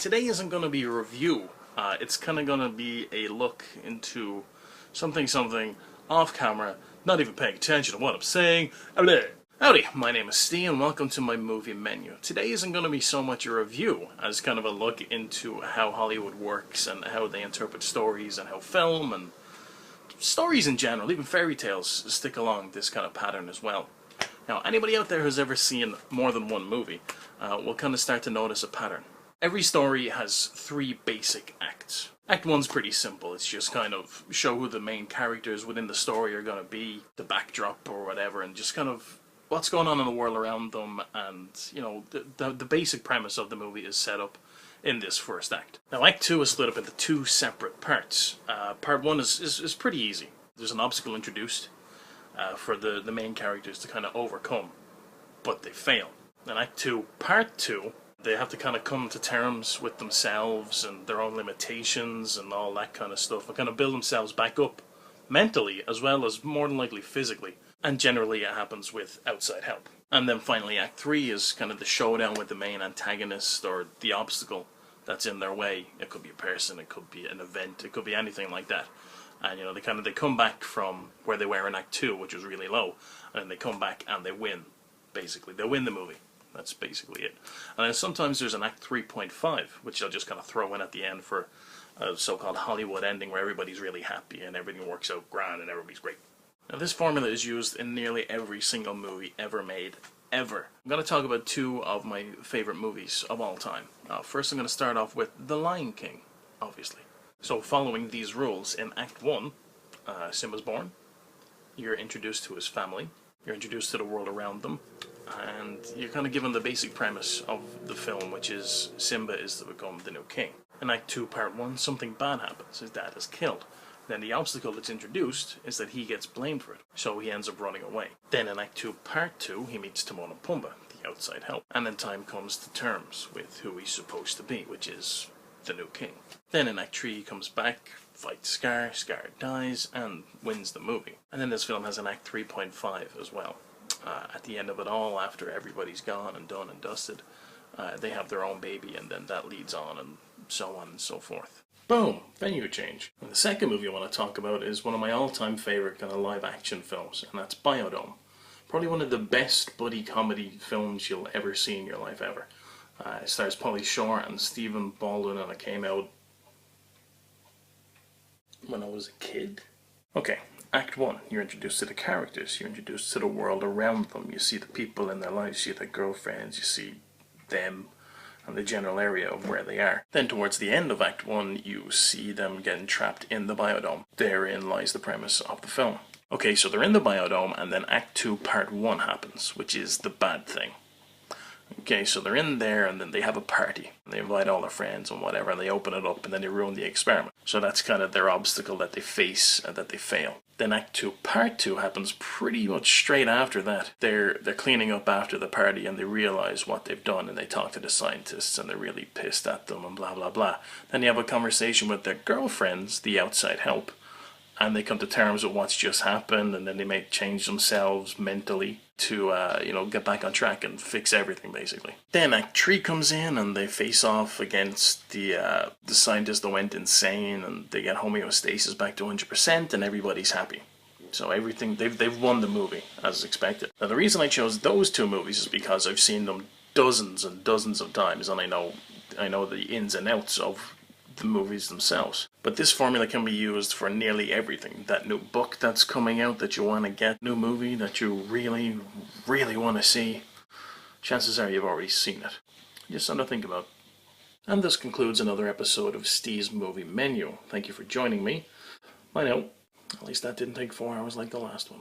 today isn't going to be a review. It's kind of going to be a look into something off camera, not even paying attention to what I'm saying. Howdy, my name is Stee and welcome to my movie menu. Today isn't going to be so much a review as kind of a look into how Hollywood works and how they interpret stories and how film and stories in general, even fairy tales, stick along this kind of pattern as well. Now, anybody out there who's ever seen more than one movie will kind of start to notice a pattern. Every story has three basic acts. Act 1's pretty simple. It's just kind of show who the main characters within the story are going to be, the backdrop or whatever, and just kind of what's going on in the world around them, and, you know, the basic premise of the movie is set up in this first act. Now, Act 2 is split up into two separate parts. Part 1 is pretty easy. There's an obstacle introduced for the main characters to kind of overcome, but they fail. In Act 2, Part 2, they have to kind of come to terms with themselves and their own limitations and all that kind of stuff, and kind of build themselves back up mentally as well as more than likely physically. And generally it happens with outside help. And then finally Act 3 is kind of the showdown with the main antagonist or the obstacle that's in their way. It could be a person, it could be an event, it could be anything like that. And, you know, they come back from where they were in Act 2, which was really low, and then they come back and they win, basically. They win the movie. That's basically it. And then sometimes there's an Act 3.5, which I'll just kind of throw in at the end for a so-called Hollywood ending where everybody's really happy and everything works out grand and everybody's great. Now, this formula is used in nearly every single movie ever made, ever. I'm going to talk about two of my favorite movies of all time. First, I'm going to start off with The Lion King, obviously. So, following these rules, in Act 1, Simba's born. You're introduced to his family. You're introduced to the world around them. And you're kind of given the basic premise of the film, which is Simba is to become the new king. In Act 2, Part 1, something bad happens. His dad is killed. Then the obstacle that's introduced is that he gets blamed for it, so he ends up running away. Then in Act 2, Part 2, he meets Timon and Pumbaa, the outside help. And then time comes to terms with who he's supposed to be, which is the new king. Then in Act 3, he comes back, fights Scar, Scar dies, and wins the movie. And then this film has an Act 3.5 as well. At the end of it all, after everybody's gone and done and dusted, they have their own baby, and then that leads on and so on and so forth. Boom! Venue change. And the second movie I want to talk about is one of my all-time favorite kind of live-action films, and that's Biodome. Probably one of the best buddy comedy films you'll ever see in your life ever. It stars Pauly Shore and Stephen Baldwin, and it came out when I was a kid. Okay, Act 1, you're introduced to the characters, you're introduced to the world around them, you see the people in their lives, you see their girlfriends, you see them, and the general area of where they are. Then towards the end of Act 1, you see them getting trapped in the biodome. Therein lies the premise of the film. Okay, so they're in the biodome, and then Act 2, Part 1 happens, which is the bad thing. Okay, so they're in there, and then they have a party. They invite all their friends and whatever, and they open it up, and then they ruin the experiment. So that's kind of their obstacle that they face and that they fail. Then Act 2, Part 2 happens pretty much straight after that. They're cleaning up after the party, and they realize what they've done, and they talk to the scientists, and they're really pissed at them, and blah, blah, blah. Then you have a conversation with their girlfriends, the outside help, and they come to terms with what's just happened, and then they may change themselves mentally to, get back on track and fix everything, basically. Then Act 3 comes in, and they face off against the scientist that went insane, and they get homeostasis back to 100%, and everybody's happy. So everything, they've won the movie, as expected. Now, the reason I chose those two movies is because I've seen them dozens and dozens of times, and I know the ins and outs of the movies themselves. But this formula can be used for nearly everything. That new book that's coming out that you want to get, new movie that you really, really want to see, chances are you've already seen it. Just something to think about. And this concludes another episode of Stee's Movie Menu. Thank you for joining me. Bye now. At least that didn't take 4 hours like the last one.